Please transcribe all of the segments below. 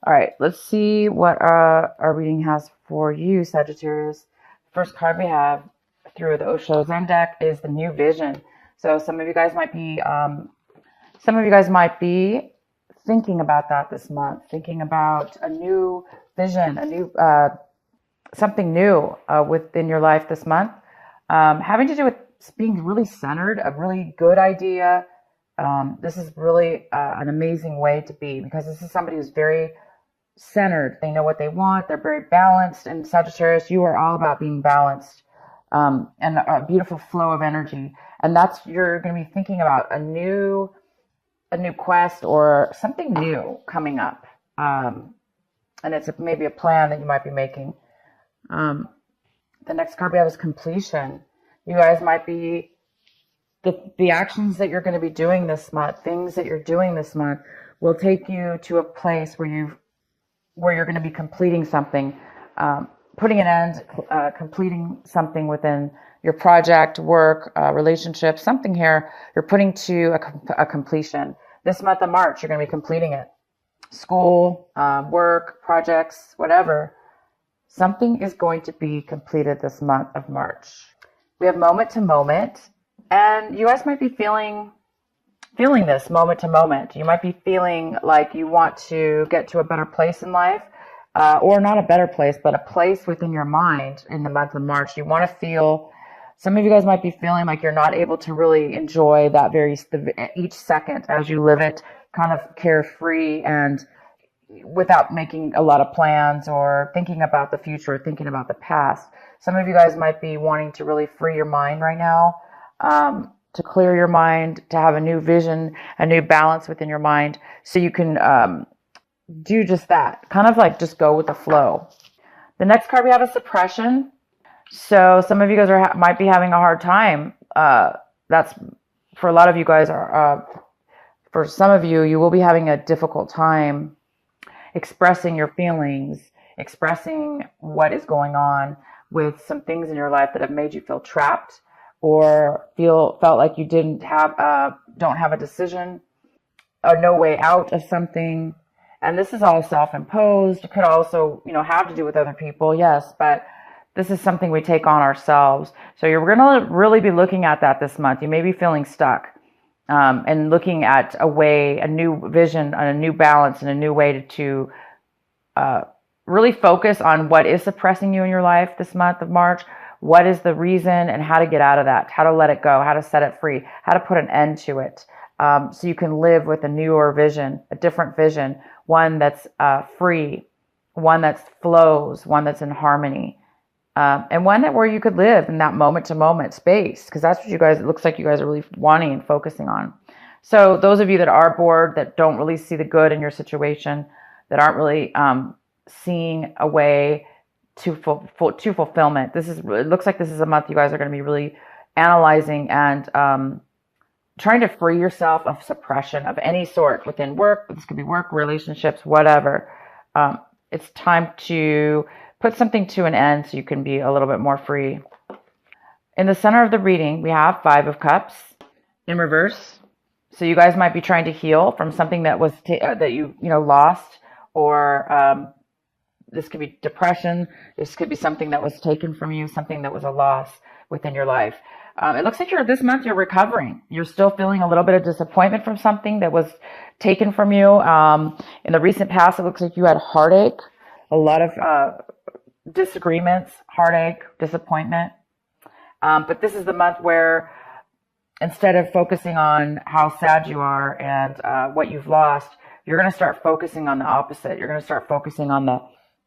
All right, let's see what our reading has for you, Sagittarius. First card we have through the Osho Zen deck is the New Vision. So some of you guys might be thinking about that this month, thinking about a new vision, a new something new within your life this month, having to do with being really centered, a really good idea. This is really an amazing way to be, because this is somebody who's very centered. They know what they want. They're very balanced. And Sagittarius, you are all about being balanced, and a beautiful flow of energy. And you're going to be thinking about a new quest or something new coming up. And it's maybe a plan that you might be making. The next card we have is completion. You guys might be, the actions that you're going to be doing this month, things that you're doing this month will take you to a place where you're going to be completing something, putting an end, completing something within your project, work, relationship, something here you're putting to a completion. This month of March, you're going to be completing it. School, work, projects, whatever. Something is going to be completed this month of March. We have moment to moment, and you guys might be feeling this moment to moment. You might be feeling like you want to get to a better place in life, or not a better place, but a place within your mind in the month of March. You want to feel, some of you guys might be feeling like you're not able to really enjoy each second as you live it, kind of carefree and without making a lot of plans or thinking about the future, or thinking about the past. Some of you guys might be wanting to really free your mind right now, to clear your mind, to have a new vision, a new balance within your mind, so you can do just that, kind of like just go with the flow. The next card we have is suppression. So some of you guys might be having a hard time. That's for a lot of you guys. For some of you, you will be having a difficult time expressing your feelings, expressing what is going on with some things in your life that have made you feel trapped, or felt like you don't have a decision or no way out of something. And this is all self-imposed. It could also, have to do with other people, yes, but this is something we take on ourselves. So you're going to really be looking at that this month. You may be feeling stuck, and looking at a new vision, and a new balance, and a new way to really focus on what is suppressing you in your life this month of March. What is the reason, and how to get out of that, how to let it go, how to set it free, how to put an end to it, so you can live with a newer vision, a different vision, one that's free, one that flows, one that's in harmony, and one where you could live in that moment-to-moment space, because that's what it looks like you guys are really wanting and focusing on. So those of you that are bored, that don't really see the good in your situation, that aren't really seeing a way to fulfillment, it looks like this is a month you guys are going to be really analyzing and trying to free yourself of suppression of any sort within work. This could be work, relationships, whatever. It's time to put something to an end so you can be a little bit more free. In the center of the reading, we have Five of Cups in reverse. So you guys might be trying to heal from something that was that you lost, or this could be depression. This could be something that was taken from you, something that was a loss within your life. It looks like this month you're recovering. You're still feeling a little bit of disappointment from something that was taken from you. In the recent past, it looks like you had heartache, a lot of disagreements, heartache, disappointment. But this is the month where, instead of focusing on how sad you are and what you've lost, you're going to start focusing on the opposite. You're going to start focusing on the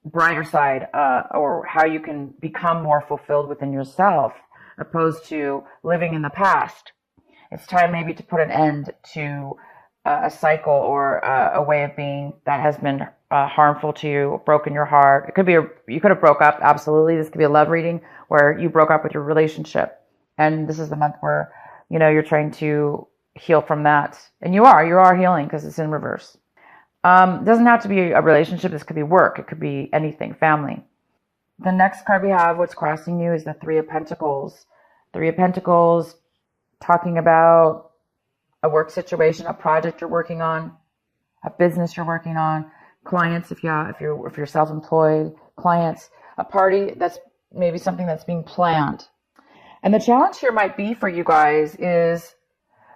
brighter side, or how you can become more fulfilled within yourself, opposed to living in the past. It's time maybe to put an end to a cycle or a way of being that has been harmful to you, broken your heart. It could be you could have broke up. Absolutely. This could be a love reading where you broke up with your relationship. And this is the month where, you're trying to heal from that. And you are healing, because it's in reverse. It doesn't have to be a relationship. This could be work. It could be anything, family. The next card we have, what's crossing you, is the Three of Pentacles. Three of Pentacles, talking about a work situation, a project you're working on, a business you're working on. clients, if you're self-employed, clients, a party that's maybe something that's being planned. And the challenge here might be for you guys is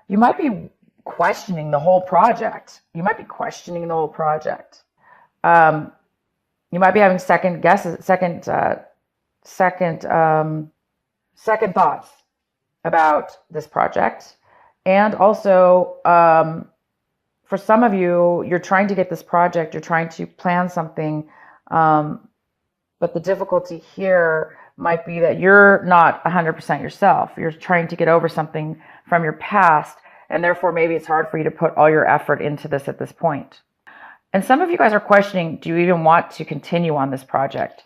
you might be questioning the whole project. You might be questioning the whole project. You might be having second guesses, second thoughts about this project. And also, for some of you, you're trying to get this project, you're trying to plan something, but the difficulty here might be that you're not 100% yourself. You're trying to get over something from your past, and therefore maybe it's hard for you to put all your effort into this at this point. And some of you guys are questioning, do you even want to continue on this project?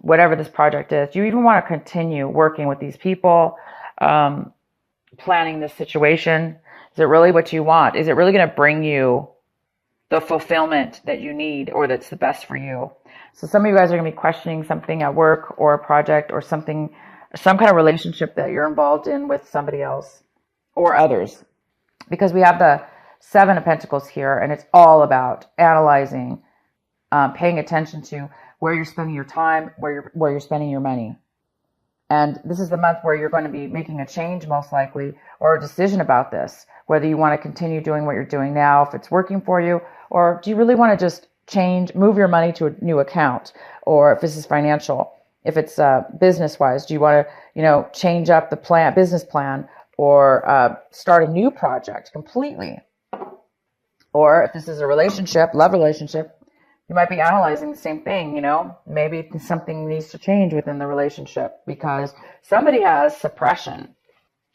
Whatever this project is, do you even want to continue working with these people, planning this situation? Is it really what you want? Is it really going to bring you the fulfillment that you need or that's the best for you? So some of you guys are going to be questioning something at work or a project or something, some kind of relationship that you're involved in with somebody else or others. Because we have the Seven of Pentacles here, and it's all about analyzing, paying attention to where you're spending your time, where you're spending your money. And this is the month where you're going to be making a change, most likely, or a decision about this, whether you want to continue doing what you're doing now, if it's working for you, or do you really want to just move your money to a new account, or if this is financial, if it's business-wise, do you want to, change up the business plan, or start a new project completely? Or if this is a relationship, love relationship, you might be analyzing the same thing, maybe something needs to change within the relationship because somebody has suppression.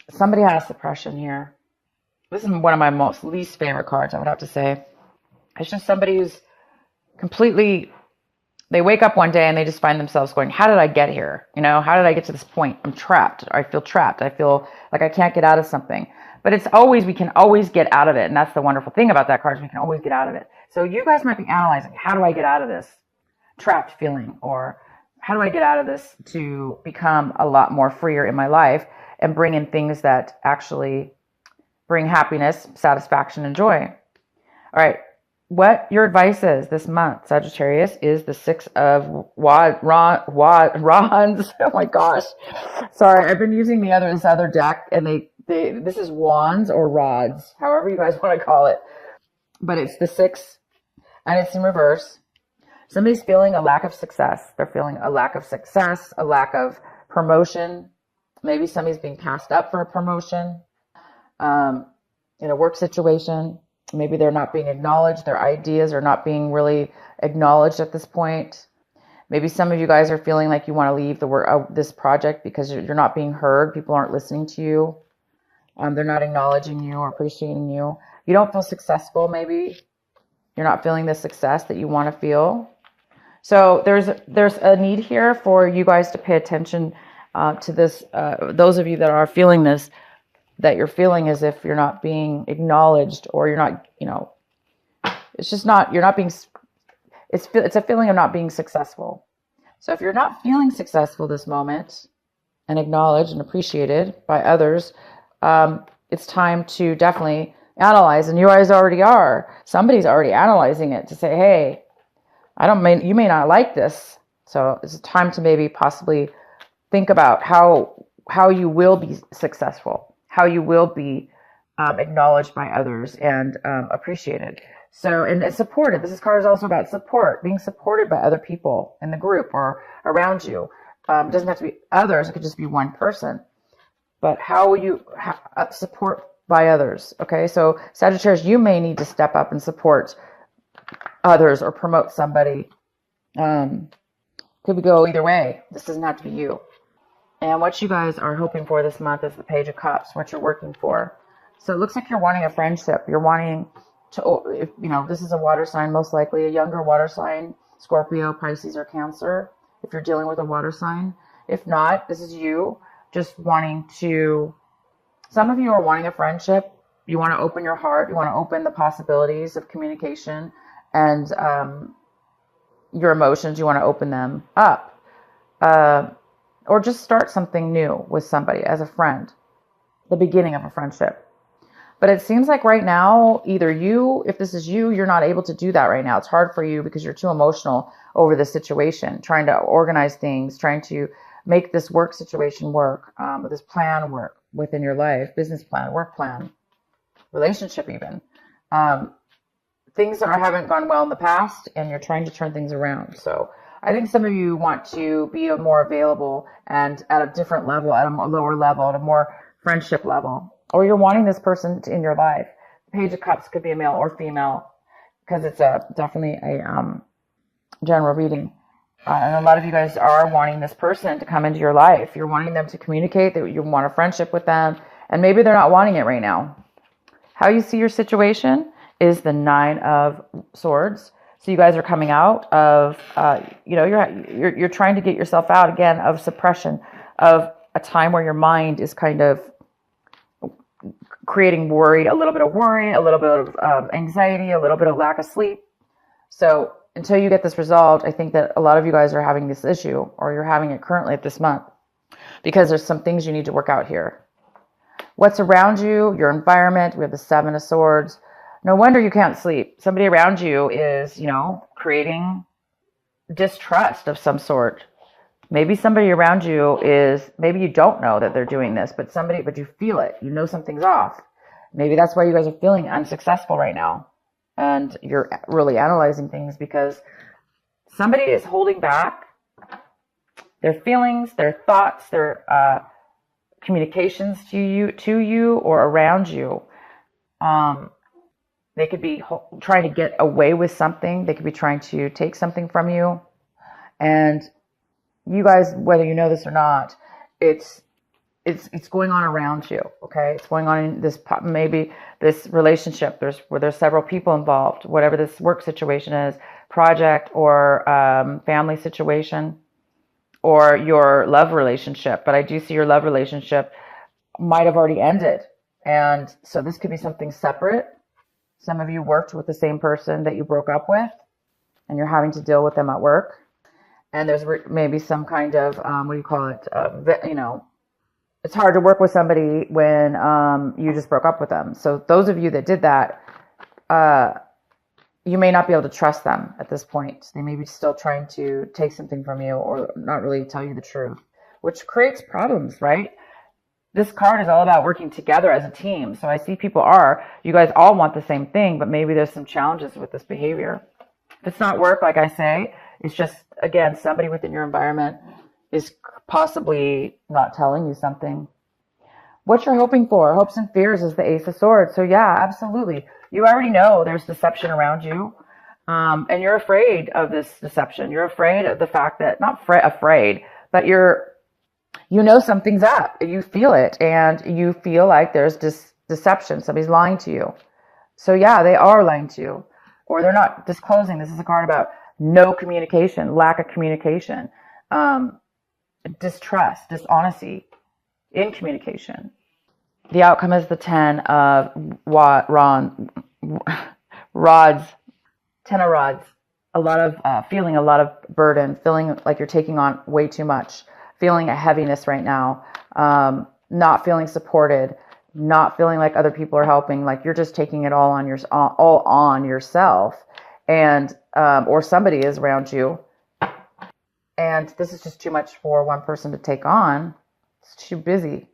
Somebody has suppression here. This is one of my least favorite cards, I would have to say. It's just somebody who's completely, they wake up one day and they just find themselves going, how did I get here? How did I get to this point? I'm trapped. I feel trapped. I feel like I can't get out of something. But we can always get out of it. And that's the wonderful thing about that card is we can always get out of it. So you guys might be analyzing, how do I get out of this trapped feeling? Or how do I get out of this to become a lot more freer in my life and bring in things that actually bring happiness, satisfaction, and joy? All right. What your advice is this month, Sagittarius, is the Six of Wands. Oh my gosh. Sorry, I've been using this other deck, and this is wands or rods, however you guys want to call it. But it's the six, and it's in reverse. Somebody's feeling a lack of success. They're feeling a lack of success, a lack of promotion. Maybe somebody's being passed up for a promotion in a work situation. Maybe they're not being acknowledged. Their ideas are not being really acknowledged at this point. Maybe some of you guys are feeling like you want to leave this project because you're not being heard. People aren't listening to you. They're not acknowledging you or appreciating you. You don't feel successful, maybe. You're not feeling the success that you want to feel. So there's a need here for you guys to pay attention to this. Those of you that are feeling this, that you're feeling as if you're not being acknowledged, or you're not, it's just not, you're not being, it's a feeling of not being successful. So if you're not feeling successful this moment and acknowledged and appreciated by others, it's time to definitely analyze, and you guys already are. Somebody's already analyzing it to say, hey, you may not like this. So it's time to maybe possibly think about how you will be successful, how you will be acknowledged by others and appreciated. So, and it's supported. This card is also about support, being supported by other people in the group or around you. It doesn't have to be others. It could just be one person. But how will you support by others? Okay, so Sagittarius, you may need to step up and support others or promote somebody. Could go either way. This doesn't have to be you. And what you guys are hoping for this month is the Page of Cups, what you're working for. So it looks like you're wanting a friendship. You're wanting to, this is a water sign, most likely a younger water sign, Scorpio, Pisces, or Cancer, if you're dealing with a water sign. If not, this is you just wanting to, some of you are wanting a friendship. You want to open your heart. You want to open the possibilities of communication and your emotions. You want to open them up. Or just start something new with somebody as a friend, the beginning of a friendship. But it seems like right now, either you, if this is you, you're not able to do that right now. It's hard for you because you're too emotional over the situation, trying to organize things, trying to make this work situation work, this plan work within your life, business plan, work plan, relationship even. Things haven't gone well in the past, and you're trying to turn things around. So I think some of you want to be more available and at a different level, at a lower level, at a more friendship level, or you're wanting this person in your life. Page of Cups could be a male or female, because it's definitely a general reading. And a lot of you guys are wanting this person to come into your life. You're wanting them to communicate, that you want a friendship with them, and maybe they're not wanting it right now. How you see your situation is the 9 of Swords. So you guys are coming out of, you're trying to get yourself out again of suppression, of a time where your mind is kind of creating worry, a little bit of worry, a little bit of anxiety, a little bit of lack of sleep. So until you get this resolved, I think that a lot of you guys are having this issue, or you're having it currently at this month, because there's some things you need to work out here. What's around you, your environment, we have the 7 of Swords. No wonder you can't sleep. Somebody around you is, creating distrust of some sort. Maybe somebody around you is, maybe you don't know that they're doing this, but you feel it. You know something's off. Maybe that's why you guys are feeling unsuccessful right now. And you're really analyzing things because somebody is holding back their feelings, their thoughts, their communications to you or around you. They could be trying to get away with something. They could be trying to take something from you. And you guys, whether you know this or not, it's going on around you. Okay, it's going on in this, maybe this relationship. Where there's several people involved. Whatever this work situation is, project or family situation, or your love relationship. But I do see your love relationship might have already ended, and so this could be something separate. Some of you worked with the same person that you broke up with, and you're having to deal with them at work. And there's maybe some kind of, it's hard to work with somebody when you just broke up with them. So those of you that did that, you may not be able to trust them at this point. They may be still trying to take something from you or not really tell you the truth, which creates problems, right? This card is all about working together as a team. So I see you guys all want the same thing, but maybe there's some challenges with this behavior. If it's not work, like I say, it's just, again, somebody within your environment is possibly not telling you something. What you're hoping for, hopes and fears, is the Ace of Swords. So yeah, absolutely. You already know there's deception around you. And you're afraid of this deception. You're afraid of the fact that, not afraid, but something's up. You feel it, and you feel like there's deception. Somebody's lying to you. So yeah, they are lying to you, or they're not disclosing. This is a card about no communication, lack of communication, distrust, dishonesty in communication. The outcome is the 10 of rods. 10 of rods. A lot of feeling a lot of burden, feeling like you're taking on way too much, feeling a heaviness right now, not feeling supported, not feeling like other people are helping, like you're just taking it all on yourself, and or somebody is around you, and this is just too much for one person to take on. It's too busy.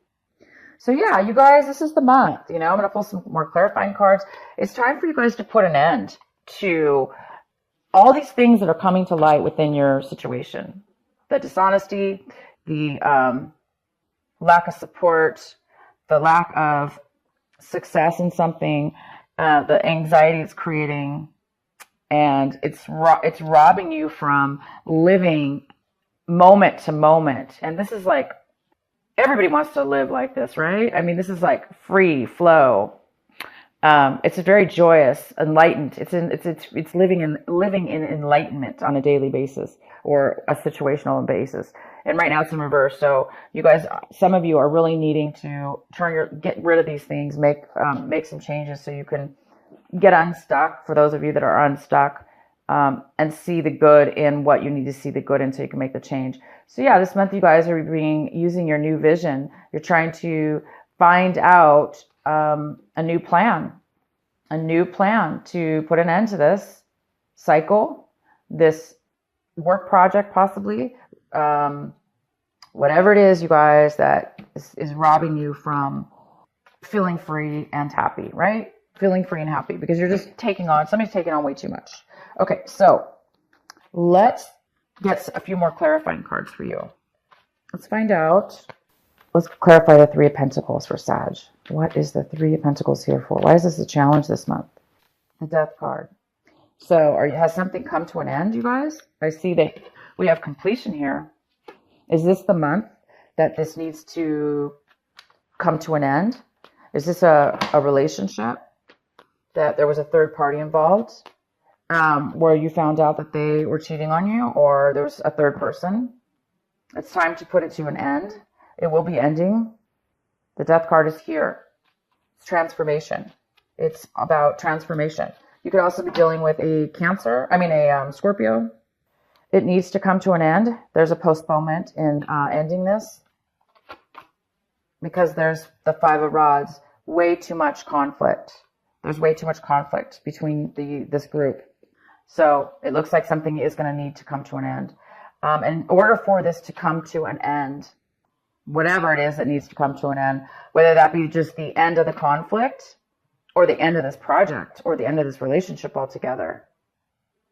So yeah, you guys, this is the month. I'm going to pull some more clarifying cards. It's time for you guys to put an end to all these things that are coming to light within your situation. The dishonesty, the lack of support, the lack of success in something, the anxiety it's creating, and it's robbing you from living moment to moment. And this is like, everybody wants to live like this, right? I mean, this is like free flow. It's very joyous, enlightened. It's living in enlightenment on a daily basis or a situational basis. And right now it's in reverse. So you guys, some of you are really needing to get rid of these things, make some changes so you can get unstuck. For those of you that are unstuck, and see the good in what you need to see the good in so you can make the change. So yeah, this month you guys are using your new vision. You're trying to find out a new plan to put an end to this cycle, this work project, possibly, whatever it is, you guys, that is robbing you from feeling free and happy, right? Feeling free and happy because you're just somebody's taking on way too much. Okay, so let's get a few more clarifying cards for you. Let's find out. Let's clarify the Three of Pentacles for Sag. What is the Three of Pentacles here for? Why is this a challenge this month? The Death card. So has something come to an end, you guys? I see that we have completion here. Is this the month that this needs to come to an end? Is this a relationship that there was a third party involved, where you found out that they were cheating on you, or there was a third person? It's time to put it to an end. It will be ending. The Death card is here. It's transformation. It's about transformation. You could also be dealing with a Scorpio. It needs to come to an end. There's a postponement in ending this because there's the Five of Rods. Way too much conflict. There's way too much conflict between this group. So it looks like something is going to need to come to an end. And in order for this to come to an end, whatever it is that needs to come to an end, whether that be just the end of the conflict or the end of this project or the end of this relationship altogether,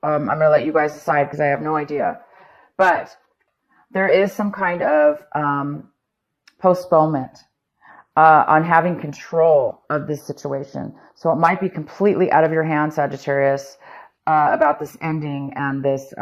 I'm going to let you guys decide because I have no idea. But there is some kind of postponement on having control of this situation. So it might be completely out of your hands, Sagittarius, about this ending and this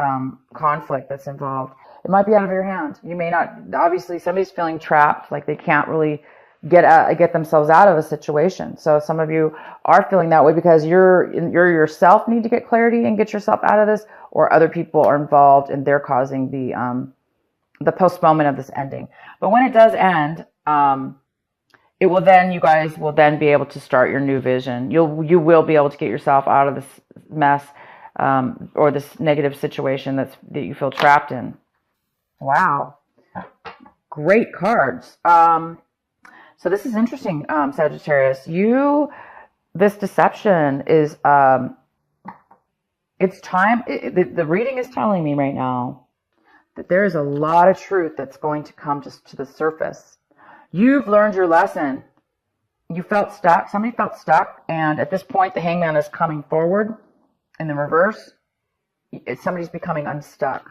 conflict that's involved. It might be out of your hand. You may not. Obviously, somebody's feeling trapped, like they can't really get themselves out of a situation. So some of you are feeling that way because you're yourself need to get clarity and get yourself out of this, or other people are involved and they're causing the postponement of this ending. But when it does end, it will then, you guys will then be able to start your new vision. You will be able to get yourself out of this mess or this negative situation that you feel trapped in. Wow, great cards. So this is interesting, Sagittarius. This deception is, it's time. The reading is telling me right now that there is a lot of truth that's going to come to the surface. You've learned your lesson. You felt stuck. Somebody felt stuck. And at this point, the Hangman is coming forward in the reverse. Somebody's becoming unstuck,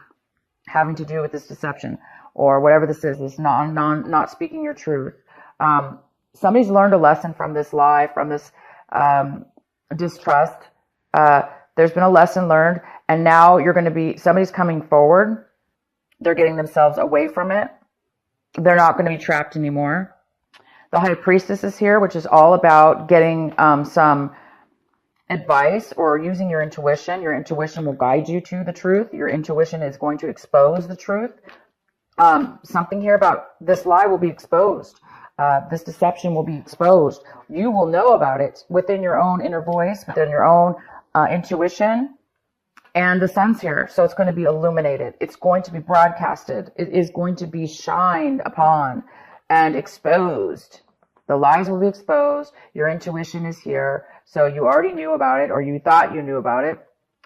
having to do with this deception or whatever this is not speaking your truth. Somebody's learned a lesson from this lie, from this distrust. There's been a lesson learned, and now somebody's coming forward. They're getting themselves away from it. They're not going to be trapped anymore. The High Priestess is here, which is all about getting some advice or using your intuition. Your intuition will guide you to the truth. Your intuition is going to expose the truth. Something here about this lie will be exposed. This deception will be exposed. You will know about it within your own inner voice, within your own intuition. And the sun's here, so it's going to be illuminated. It's going to be broadcasted. It is going to be shined upon and exposed. The lies will be exposed. Your intuition is here. So you already knew about it, or you thought you knew about it.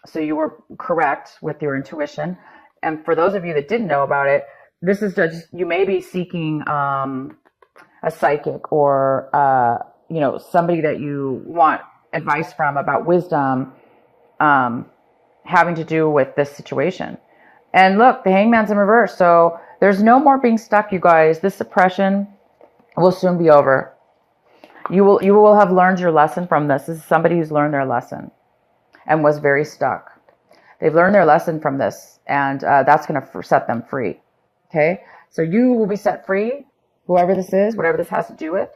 So you were correct with your intuition. And for those of you that didn't know about it, this is just, you may be seeking a psychic or somebody that you want advice from about wisdom, having to do with this situation. And look, the Hangman's in reverse. So there's no more being stuck, you guys. This suppression will soon be over. You will have learned your lesson from this. This is somebody who's learned their lesson and was very stuck. They've learned their lesson from this, and that's going to set them free. Okay? So you will be set free, whoever this is, whatever this has to do with.